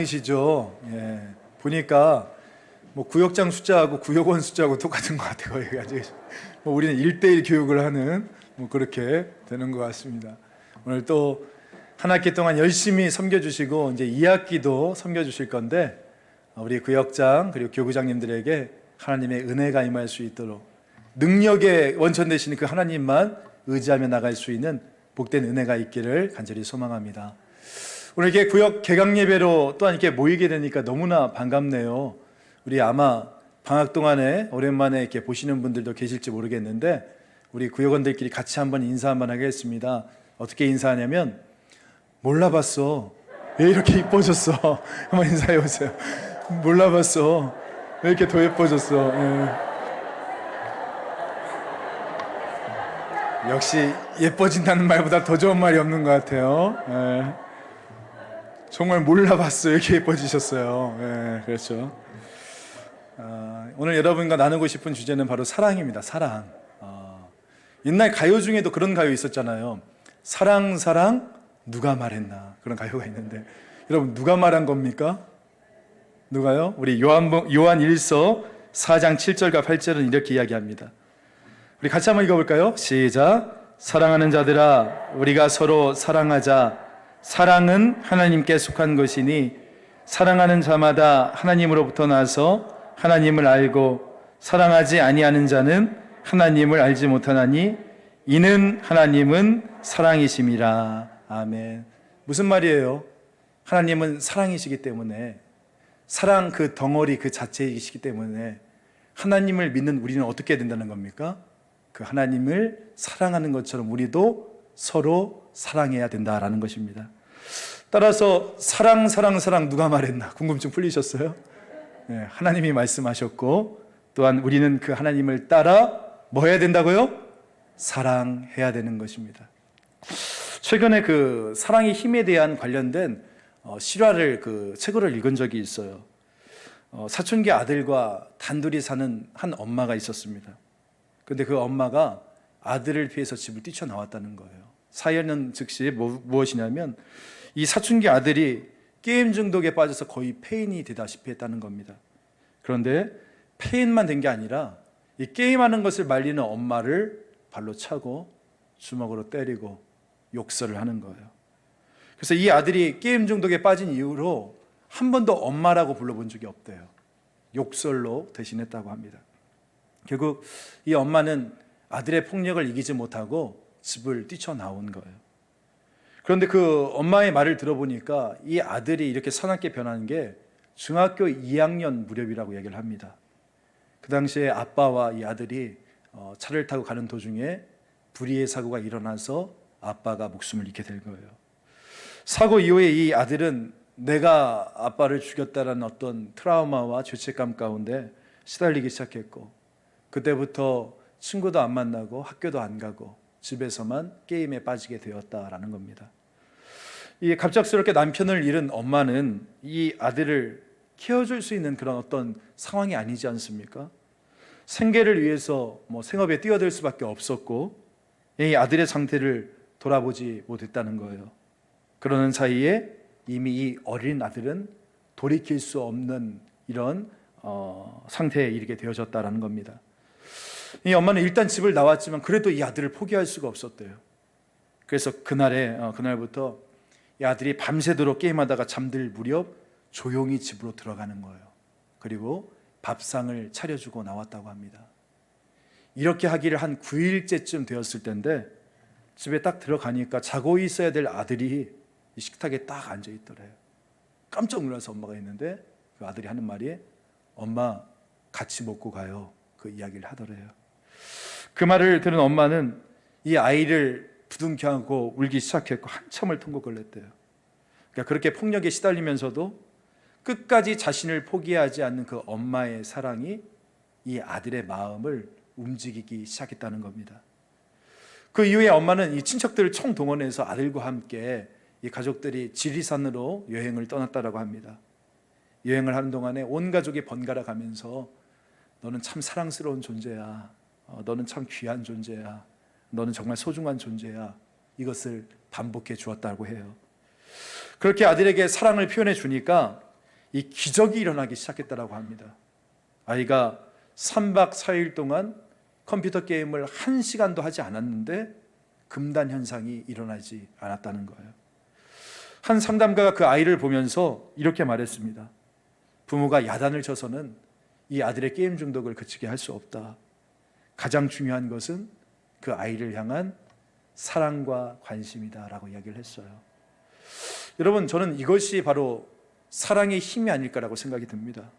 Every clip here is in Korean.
시죠. 예. 보니까 뭐 구역장 숫자하고 구역원 숫자하고 똑같은 것 같아요. 뭐 우리는 1대1 교육을 하는 뭐 그렇게 되는 것 같습니다. 오늘 또 한 학기 동안 열심히 섬겨주시고 이제 2학기도 섬겨주실 건데 우리 구역장 그리고 교구장님들에게 하나님의 은혜가 임할 수 있도록 능력의 원천 되시는 그 하나님만 의지하며 나갈 수 있는 복된 은혜가 있기를 간절히 소망합니다. 오늘 이렇게 구역 개강 예배로 또한 이렇게 모이게 되니까 너무나 반갑네요. 우리 아마 방학 동안에 오랜만에 이렇게 보시는 분들도 계실지 모르겠는데 우리 구역원들끼리 같이 한번 인사 한번 하겠습니다. 어떻게 인사하냐면 몰라봤어. 왜 이렇게 이뻐졌어? 한번 인사해 보세요. 몰라봤어. 왜 이렇게 더 예뻐졌어? 역시 예뻐진다는 말보다 더 좋은 말이 없는 것 같아요. 정말 몰라봤어요. 이렇게 예뻐지셨어요. 그렇죠. 오늘 여러분과 나누고 싶은 주제는 바로 사랑입니다. 사랑. 옛날 가요 중에도 그런 가요 있었잖아요. 사랑 사랑 누가 말했나 그런 가요가 있는데 여러분 누가 말한 겁니까? 누가요? 우리 요한 1서 4장 7절과 8절은 이렇게 이야기합니다. 우리 같이 한번 읽어볼까요? 시작. 사랑하는 자들아 우리가 서로 사랑하자. 사랑은 하나님께 속한 것이니 사랑하는 자마다 하나님으로부터 나서 하나님을 알고 사랑하지 아니하는 자는 하나님을 알지 못하나니 이는 하나님은 사랑이심이라. 아멘. 무슨 말이에요? 하나님은 사랑이시기 때문에 사랑 그 덩어리 그 자체이시기 때문에 하나님을 믿는 우리는 어떻게 된다는 겁니까? 그 하나님을 사랑하는 것처럼 우리도 서로 사랑해야 된다라는 것입니다. 따라서 사랑 누가 말했나 궁금증 풀리셨어요? 네, 하나님이 말씀하셨고 또한 우리는 그 하나님을 따라 뭐 해야 된다고요? 사랑해야 되는 것입니다. 최근에 그 사랑의 힘에 대한 관련된 실화를 책을 읽은 적이 있어요. 사춘기 아들과 단둘이 사는 한 엄마가 있었습니다. 그런데 그 엄마가 아들을 피해서 집을 뛰쳐나왔다는 거예요. 사연은 즉시 무엇이냐면 이 사춘기 아들이 게임 중독에 빠져서 거의 폐인이 되다시피 했다는 겁니다. 그런데 폐인만 된 게 아니라 이 게임하는 것을 말리는 엄마를 발로 차고 주먹으로 때리고 욕설을 하는 거예요. 그래서 이 아들이 게임 중독에 빠진 이후로 한 번도 엄마라고 불러본 적이 없대요. 욕설로 대신했다고 합니다. 결국 이 엄마는 아들의 폭력을 이기지 못하고 집을 뛰쳐나온 거예요. 그런데 그 엄마의 말을 들어보니까 이 아들이 이렇게 사납게 변한 게 중학교 2학년 무렵이라고 얘기를 합니다. 그 당시에 아빠와 이 아들이 차를 타고 가는 도중에 불의의 사고가 일어나서 아빠가 목숨을 잃게 될 거예요. 사고 이후에 이 아들은 내가 아빠를 죽였다는 어떤 트라우마와 죄책감 가운데 시달리기 시작했고 그때부터 친구도 안 만나고 학교도 안 가고 집에서만 게임에 빠지게 되었다라는 겁니다. 이 갑작스럽게 남편을 잃은 엄마는 이 아들을 키워줄 수 있는 그런 어떤 상황이 아니지 않습니까? 생계를 위해서 생업에 뛰어들 수밖에 없었고 이 아들의 상태를 돌아보지 못했다는 거예요. 그러는 사이에 이미 이 어린 아들은 돌이킬 수 없는 이런 상태에 이르게 되어졌다는 겁니다. 이 엄마는 일단 집을 나왔지만 그래도 이 아들을 포기할 수가 없었대요. 그래서 그날부터 이 아들이 밤새도록 게임하다가 잠들 무렵 조용히 집으로 들어가는 거예요. 그리고 밥상을 차려주고 나왔다고 합니다. 이렇게 하기를 한 9일째쯤 되었을 텐데 집에 딱 들어가니까 자고 있어야 될 아들이 이 식탁에 딱 앉아 있더래요. 깜짝 놀라서 엄마가 있는데 그 아들이 하는 말이 엄마 같이 먹고 가요. 그 이야기를 하더래요. 그 말을 들은 엄마는 이 아이를 부둥켜 안고 울기 시작했고 한참을 통곡을 했대요. 그러니까 그렇게 폭력에 시달리면서도 끝까지 자신을 포기하지 않는 그 엄마의 사랑이 이 아들의 마음을 움직이기 시작했다는 겁니다. 그 이후에 엄마는 이 친척들을 총동원해서 아들과 함께 이 가족들이 지리산으로 여행을 떠났다라고 합니다. 여행을 하는 동안에 온 가족이 번갈아 가면서 너는 참 사랑스러운 존재야. 너는 참 귀한 존재야. 너는 정말 소중한 존재야. 이것을 반복해 주었다고 해요. 그렇게 아들에게 사랑을 표현해 주니까 이 기적이 일어나기 시작했다라고 합니다. 아이가 3박 4일 동안 컴퓨터 게임을 1시간도 하지 않았는데 금단 현상이 일어나지 않았다는 거예요. 한 상담가가 그 아이를 보면서 이렇게 말했습니다. 부모가 야단을 쳐서는 이 아들의 게임 중독을 그치게 할 수 없다. 가장 중요한 것은 그 아이를 향한 사랑과 관심이다 라고 이야기를 했어요. 여러분, 저는 이것이 바로 사랑의 힘이 아닐까라고 생각이 듭니다.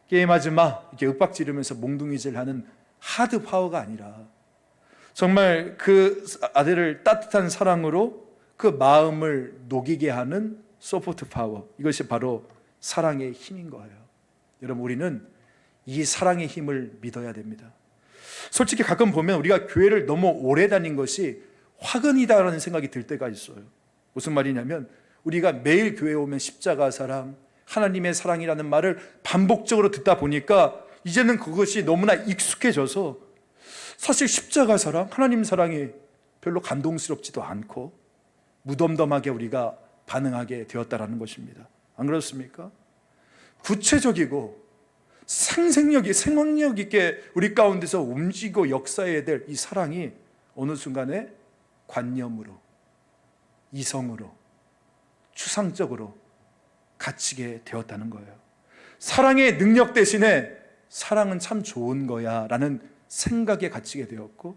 게임하지 마 이렇게 윽박 지르면서 몽둥이질 하는 하드 파워가 아니라 정말 그 아들을 따뜻한 사랑으로 그 마음을 녹이게 하는 소프트 파워, 이것이 바로 사랑의 힘인 거예요. 여러분, 우리는 이 사랑의 힘을 믿어야 됩니다. 솔직히 가끔 보면 우리가 교회를 너무 오래 다닌 것이 화근이다라는 생각이 들 때가 있어요. 무슨 말이냐면 우리가 매일 교회에 오면 십자가 사랑, 하나님의 사랑이라는 말을 반복적으로 듣다 보니까 이제는 그것이 너무나 익숙해져서 사실 십자가 사랑, 하나님 사랑이 별로 감동스럽지도 않고 무덤덤하게 우리가 반응하게 되었다라는 것입니다. 안 그렇습니까? 구체적이고 생명력 있게 우리 가운데서 움직이고 역사해야 될 이 사랑이 어느 순간에 관념으로, 이성으로, 추상적으로 갇히게 되었다는 거예요. 사랑의 능력 대신에 사랑은 참 좋은 거야 라는 생각에 갇히게 되었고,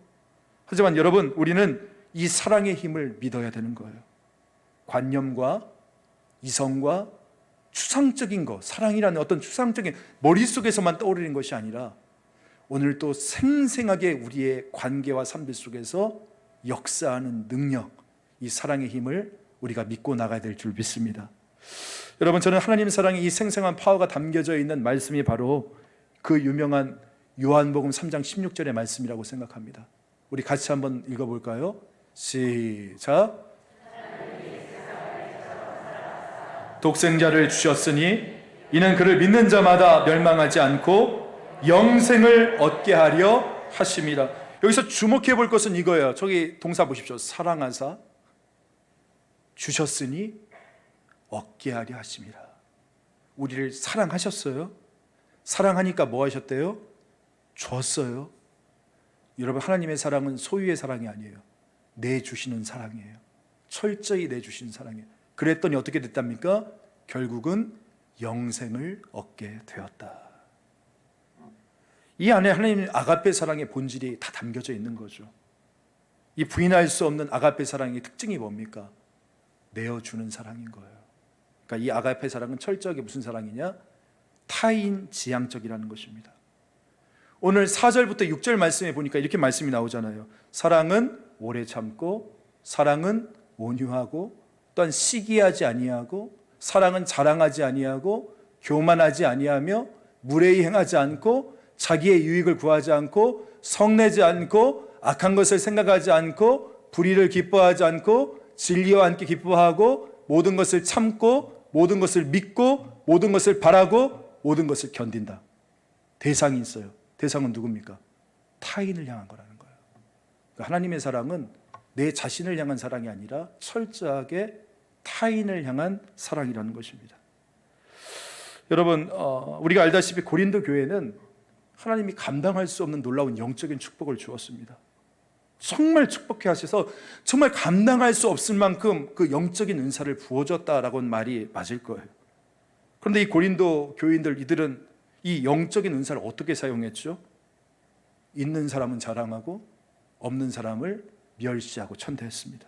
하지만 여러분, 우리는 이 사랑의 힘을 믿어야 되는 거예요. 관념과 이성과 추상적인 것, 사랑이라는 어떤 추상적인 머릿속에서만 떠오르는 것이 아니라 오늘 또 생생하게 우리의 관계와 삶들 속에서 역사하는 능력, 이 사랑의 힘을 우리가 믿고 나가야 될 줄 믿습니다. 여러분, 저는 하나님 사랑의 이 생생한 파워가 담겨져 있는 말씀이 바로 그 유명한 요한복음 3장 16절의 말씀이라고 생각합니다. 우리 같이 한번 읽어볼까요? 시작. 독생자를 주셨으니 이는 그를 믿는 자마다 멸망하지 않고 영생을 얻게 하려 하심이라. 여기서 주목해 볼 것은 이거예요. 저기 동사 보십시오. 사랑하사 주셨으니 얻게 하려 하심이라. 우리를 사랑하셨어요. 사랑하니까 뭐 하셨대요? 줬어요. 여러분, 하나님의 사랑은 소유의 사랑이 아니에요. 내주시는 사랑이에요. 철저히 내주시는 사랑이에요. 그랬더니 어떻게 됐답니까? 결국은 영생을 얻게 되었다. 이 안에 하나님 아가페 사랑의 본질이 다 담겨져 있는 거죠. 이 부인할 수 없는 아가페 사랑의 특징이 뭡니까? 내어주는 사랑인 거예요. 그러니까 이 아가페 사랑은 철저하게 무슨 사랑이냐? 타인 지향적이라는 것입니다. 오늘 4절부터 6절 말씀에 보니까 이렇게 말씀이 나오잖아요. 사랑은 오래 참고, 사랑은 온유하고, 또한 시기하지 아니하고, 사랑은 자랑하지 아니하고, 교만하지 아니하며, 무례히 행하지 않고, 자기의 유익을 구하지 않고, 성내지 않고, 악한 것을 생각하지 않고, 불의를 기뻐하지 않고, 진리와 함께 기뻐하고, 모든 것을 참고, 모든 것을 믿고, 모든 것을 바라고, 모든 것을 견딘다. 대상이 있어요. 대상은 누굽니까? 타인을 향한 거라는 거예요. 그러니까 하나님의 사랑은 내 자신을 향한 사랑이 아니라 철저하게 타인을 향한 사랑이라는 것입니다. 여러분, 우리가 알다시피 고린도 교회는 하나님이 감당할 수 없는 놀라운 영적인 축복을 주었습니다. 정말 축복해 하셔서 정말 감당할 수 없을 만큼 그 영적인 은사를 부어줬다라고는 말이 맞을 거예요. 그런데 이 고린도 교인들, 이들은 이 영적인 은사를 어떻게 사용했죠? 있는 사람은 자랑하고 없는 사람을 멸시하고 천대했습니다.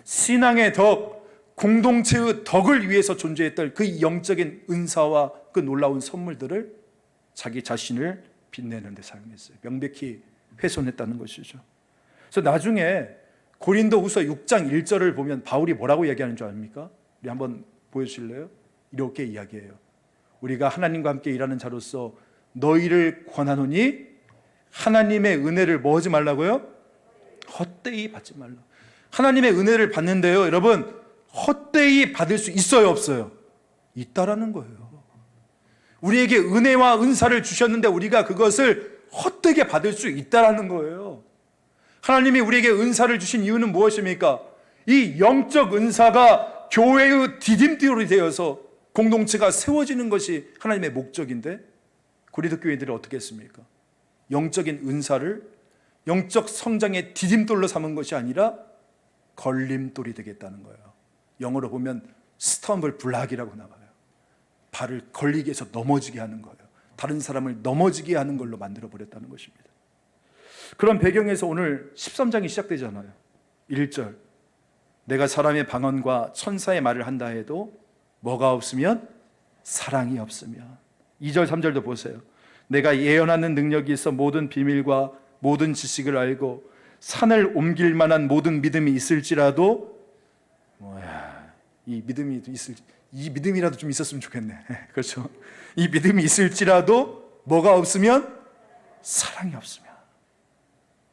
신앙의 덕, 공동체의 덕을 위해서 존재했던 그 영적인 은사와 그 놀라운 선물들을 자기 자신을 빛내는 데 사용했어요. 명백히 훼손했다는 것이죠. 그래서 나중에 고린도 후서 6장 1절을 보면 바울이 뭐라고 이야기하는 줄 압니까? 우리 한번 보여주실래요? 이렇게 이야기해요. 우리가 하나님과 함께 일하는 자로서 너희를 권하노니 하나님의 은혜를 뭐 하지 말라고요? 헛되이 받지 말라. 하나님의 은혜를 받는데요, 여러분, 헛되이 받을 수 있어요, 없어요? 있다라는 거예요. 우리에게 은혜와 은사를 주셨는데 우리가 그것을 헛되게 받을 수 있다라는 거예요. 하나님이 우리에게 은사를 주신 이유는 무엇입니까? 이 영적 은사가 교회의 디딤돌이 되어서 공동체가 세워지는 것이 하나님의 목적인데 고린도 교회들이 어떻게 했습니까? 영적인 은사를 영적 성장의 디딤돌로 삼은 것이 아니라 걸림돌이 되겠다는 거예요. 영어로 보면 스텀블 블락이라고 나와요. 발을 걸리게 해서 넘어지게 하는 거예요. 다른 사람을 넘어지게 하는 걸로 만들어 버렸다는 것입니다. 그런 배경에서 오늘 13장이 시작되잖아요. 1절, 내가 사람의 방언과 천사의 말을 한다 해도 뭐가 없으면? 사랑이 없으면. 2절 3절도 보세요. 내가 예언하는 능력이 있어 모든 비밀과 모든 지식을 알고 산을 옮길 만한 모든 믿음이 있을지라도, 이 믿음이라도 좀 있었으면 좋겠네. 그렇죠? 이 믿음이 있을지라도 뭐가 없으면? 사랑이 없으면.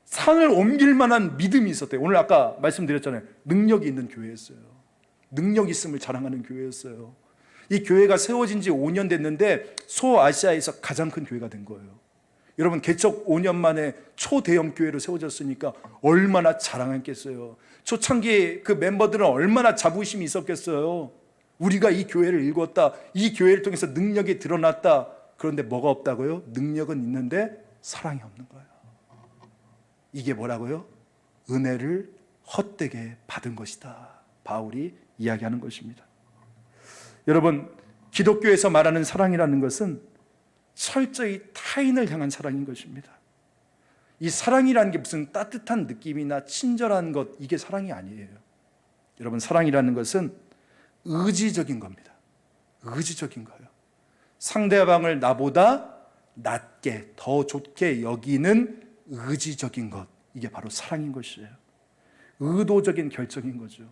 산을 옮길 만한 믿음이 있었대요. 오늘 아까 말씀드렸잖아요. 능력이 있는 교회였어요. 능력 있음을 자랑하는 교회였어요. 이 교회가 세워진 지 5년 됐는데 소아시아에서 가장 큰 교회가 된 거예요. 여러분, 개척 5년 만에 초대형 교회로 세워졌으니까 얼마나 자랑했겠어요. 초창기에 그 멤버들은 얼마나 자부심이 있었겠어요. 우리가 이 교회를 일궜다. 이 교회를 통해서 능력이 드러났다. 그런데 뭐가 없다고요? 능력은 있는데 사랑이 없는 거예요. 이게 뭐라고요? 은혜를 헛되게 받은 것이다. 바울이 이야기하는 것입니다. 여러분, 기독교에서 말하는 사랑이라는 것은 철저히 타인을 향한 사랑인 것입니다. 이 사랑이라는 게 무슨 따뜻한 느낌이나 친절한 것, 이게 사랑이 아니에요. 여러분, 사랑이라는 것은 의지적인 겁니다. 의지적인 거예요. 상대방을 나보다 낫게, 더 좋게 여기는 의지적인 것, 이게 바로 사랑인 것이에요. 의도적인 결정인 거죠.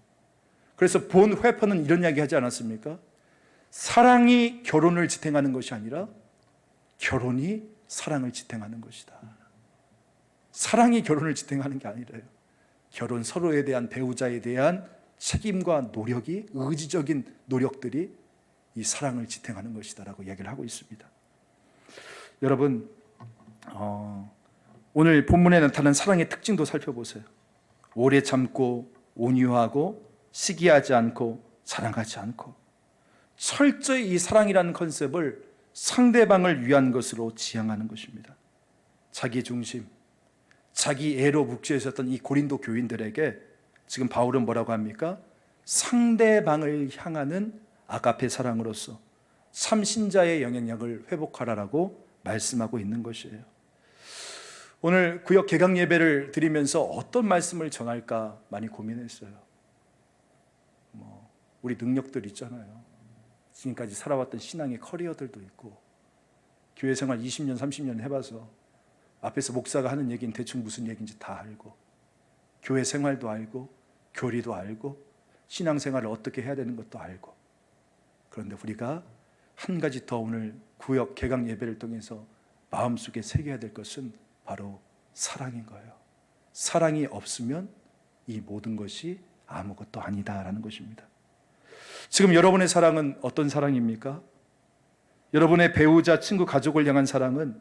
그래서 본 회퍼는 이런 이야기 하지 않았습니까? 사랑이 결혼을 지탱하는 것이 아니라 결혼이 사랑을 지탱하는 것이다. 사랑이 결혼을 지탱하는 게 아니라요. 결혼, 서로에 대한, 배우자에 대한 책임과 노력이, 의지적인 노력들이 이 사랑을 지탱하는 것이다라고 이야기를 하고 있습니다. 여러분, 오늘 본문에 나타난 사랑의 특징도 살펴보세요. 오래 참고, 온유하고, 시기하지 않고, 자랑하지 않고. 철저히 이 사랑이라는 컨셉을 상대방을 위한 것으로 지향하는 것입니다. 자기 중심, 자기 애로 묵주해 있었던 이 고린도 교인들에게 지금 바울은 뭐라고 합니까? 상대방을 향하는 아가페 사랑으로서 참 신자의 영향력을 회복하라라고 말씀하고 있는 것이에요. 오늘 구역 개강 예배를 드리면서 어떤 말씀을 전할까 많이 고민했어요. 우리 능력들 있잖아요. 지금까지 살아왔던 신앙의 커리어들도 있고, 교회 생활 20년, 30년 해봐서 앞에서 목사가 하는 얘기는 대충 무슨 얘기인지 다 알고, 교회 생활도 알고, 교리도 알고, 신앙생활을 어떻게 해야 되는 것도 알고. 그런데 우리가 한 가지 더 오늘 구역 개강 예배를 통해서 마음속에 새겨야 될 것은 바로 사랑인 거예요. 사랑이 없으면 이 모든 것이 아무것도 아니다라는 것입니다. 지금 여러분의 사랑은 어떤 사랑입니까? 여러분의 배우자, 친구, 가족을 향한 사랑은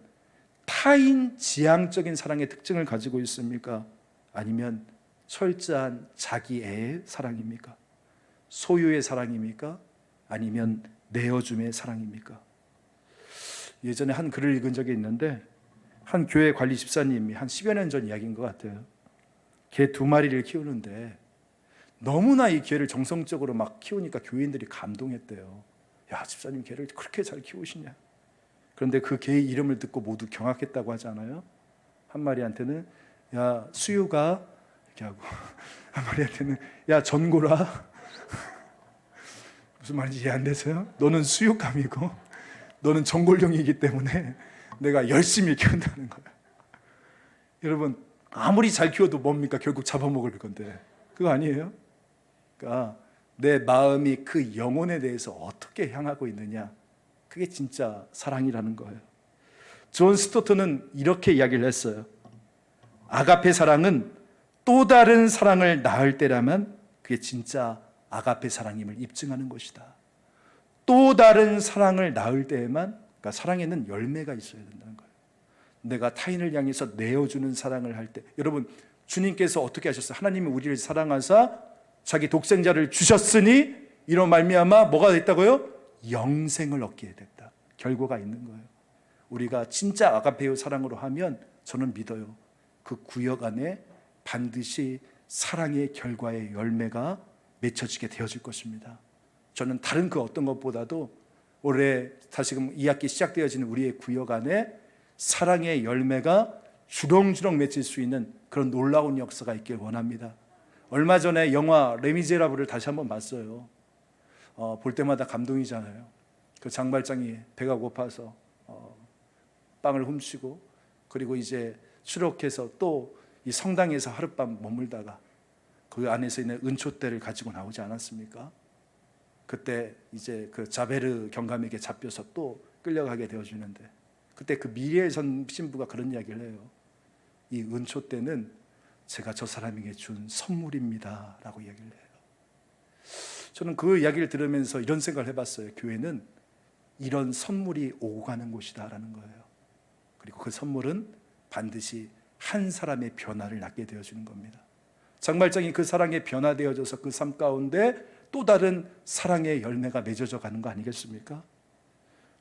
타인 지향적인 사랑의 특징을 가지고 있습니까? 아니면 철저한 자기애의 사랑입니까? 소유의 사랑입니까? 아니면 내어줌의 사랑입니까? 예전에 한 글을 읽은 적이 있는데, 한 교회 관리 집사님이 한 10여 년 전 이야기인 것 같아요. 개 2마리를 키우는데 너무나 이 개를 정성적으로 막 키우니까 교인들이 감동했대요. 야, 집사님 개를 그렇게 잘 키우시냐. 그런데 그 개의 이름을 듣고 모두 경악했다고 하잖아요. 한 마리한테는 야, 수유가, 이렇게 하고, 한 마리한테는 야, 전고라. 무슨 말인지 이해 안 되세요? 너는 수육감이고 너는 전골용이기 때문에 내가 열심히 키운다는 거야. 여러분, 아무리 잘 키워도 뭡니까? 결국 잡아먹을 건데. 그거 아니에요? 그러니까 내 마음이 그 영혼에 대해서 어떻게 향하고 있느냐, 그게 진짜 사랑이라는 거예요. 존 스토트는 이렇게 이야기를 했어요. 아가페 사랑은 또 다른 사랑을 낳을 때라면 그게 진짜 아가페 사랑임을 입증하는 것이다. 또 다른 사랑을 낳을 때에만, 그러니까 사랑에는 열매가 있어야 된다는 거예요. 내가 타인을 향해서 내어주는 사랑을 할 때, 여러분, 주님께서 어떻게 하셨어요? 하나님이 우리를 사랑하사 자기 독생자를 주셨으니 이로 말미암아 뭐가 됐다고요? 영생을 얻게 됐다. 결과가 있는 거예요. 우리가 진짜 아가페의 사랑으로 하면 저는 믿어요. 그 구역 안에 반드시 사랑의 결과의 열매가 맺혀지게 되어질 것입니다. 저는 다른 그 어떤 것보다도 올해 다시금 2학기 시작되어지는 우리의 구역 안에 사랑의 열매가 주렁주렁 맺힐 수 있는 그런 놀라운 역사가 있길 원합니다. 얼마 전에 영화 레미제라블을 다시 한번 봤어요. 볼 때마다 감동이잖아요. 그 장발장이 배가 고파서 빵을 훔치고 그리고 이제 추록해서 또 이 성당에서 하룻밤 머물다가 그 안에서 있는 은초대를 가지고 나오지 않았습니까? 그때 이제 그 자베르 경감에게 잡혀서 또 끌려가게 되어주는데 그때 그 미리엘 전 신부가 그런 이야기를 해요. 이 은초대는 제가 저 사람에게 준 선물입니다 라고 이야기를 해요. 저는 그 이야기를 들으면서 이런 생각을 해봤어요. 교회는 이런 선물이 오고 가는 곳이다 라는 거예요. 그리고 그 선물은 반드시 한 사람의 변화를 낳게 되어주는 겁니다. 장발장이 그 사랑에 변화되어져서 그 삶 가운데 또 다른 사랑의 열매가 맺어져 가는 거 아니겠습니까?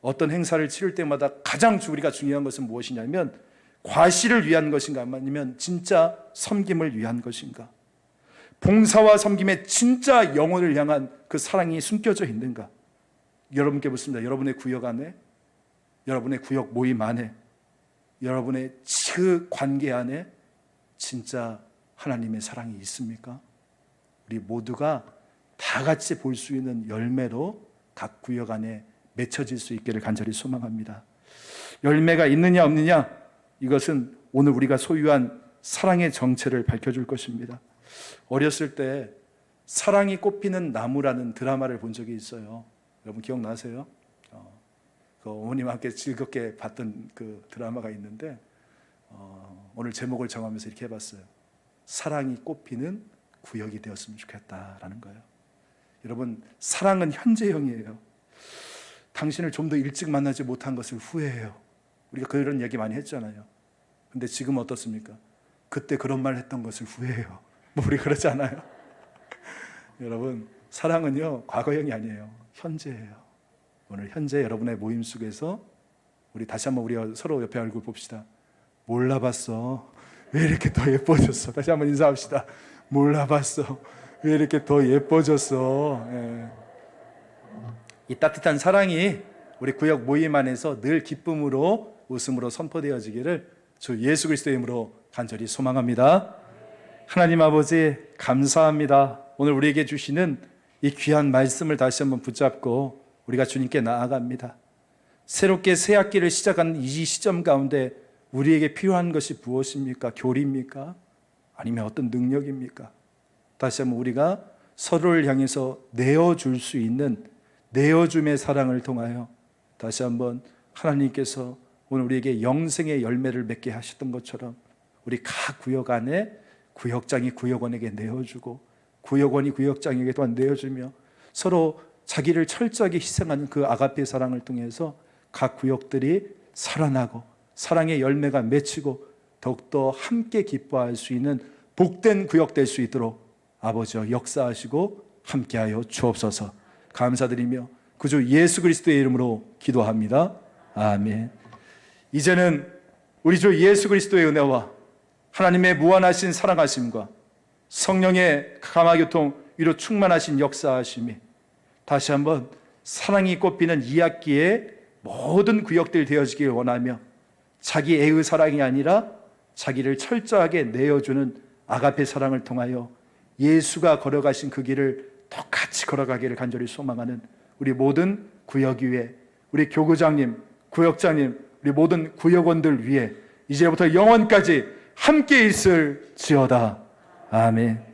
어떤 행사를 치를 때마다 가장 우리가 중요한 것은 무엇이냐면 과시를 위한 것인가 아니면 진짜 섬김을 위한 것인가, 봉사와 섬김에 진짜 영혼을 향한 그 사랑이 숨겨져 있는가. 여러분께 묻습니다. 여러분의 구역 안에, 여러분의 구역 모임 안에, 여러분의 그 관계 안에 진짜 하나님의 사랑이 있습니까? 우리 모두가 다 같이 볼 수 있는 열매로 각 구역 안에 맺혀질 수 있기를 간절히 소망합니다. 열매가 있느냐 없느냐, 이것은 오늘 우리가 소유한 사랑의 정체를 밝혀줄 것입니다. 어렸을 때 사랑이 꽃피는 나무라는 드라마를 본 적이 있어요. 여러분 기억나세요? 그 어머님과 함께 즐겁게 봤던 그 드라마가 있는데 오늘 제목을 정하면서 이렇게 해봤어요. 사랑이 꽃피는 구역이 되었으면 좋겠다라는 거예요. 여러분, 사랑은 현재형이에요. 당신을 좀 더 일찍 만나지 못한 것을 후회해요. 우리가 그런 얘기 많이 했잖아요. 근데 지금 어떻습니까? 그때 그런 말 했던 것을 후회해요. 뭐 우리 그러지 않아요? 여러분, 사랑은요 과거형이 아니에요. 현재예요. 오늘 현재 여러분의 모임 속에서 우리 다시 한번 우리가 서로 옆에 얼굴 봅시다. 몰라봤어. 왜 이렇게 더 예뻐졌어? 다시 한번 인사합시다. 몰라봤어. 왜 이렇게 더 예뻐졌어? 예. 이 따뜻한 사랑이 우리 구역 모임 안에서 늘 기쁨으로 웃음으로 선포되어지기를 주 예수 그리스도의 이름으로 간절히 소망합니다. 하나님 아버지 감사합니다. 오늘 우리에게 주시는 이 귀한 말씀을 다시 한번 붙잡고 우리가 주님께 나아갑니다. 새롭게 새 학기를 시작하는 이 시점 가운데 우리에게 필요한 것이 무엇입니까? 교리입니까? 아니면 어떤 능력입니까? 다시 한번 우리가 서로를 향해서 내어줄 수 있는 내어줌의 사랑을 통하여 다시 한번 하나님께서 오늘 우리에게 영생의 열매를 맺게 하셨던 것처럼 우리 각 구역 안에 구역장이 구역원에게 내어주고 구역원이 구역장에게 또한 내어주며 서로 자기를 철저하게 희생하는 그 아가페 사랑을 통해서 각 구역들이 살아나고 사랑의 열매가 맺히고 더욱더 함께 기뻐할 수 있는 복된 구역 될 수 있도록 아버지여 역사하시고 함께하여 주옵소서. 감사드리며 그주 예수 그리스도의 이름으로 기도합니다. 아멘. 이제는 우리 주 예수 그리스도의 은혜와 하나님의 무한하신 사랑하심과 성령의 감화교통 위로 충만하신 역사하심이 다시 한번 사랑이 꽃피는 2학기에 모든 구역들 되어지길 원하며 자기 애의 사랑이 아니라 자기를 철저하게 내어주는 아가페 사랑을 통하여 예수가 걸어가신 그 길을 똑같이 걸어가기를 간절히 소망하는 우리 모든 구역 위에 우리 교구장님, 구역장님, 우리 모든 구역원들 위에 이제부터 영원까지 함께 있을지어다. 아멘.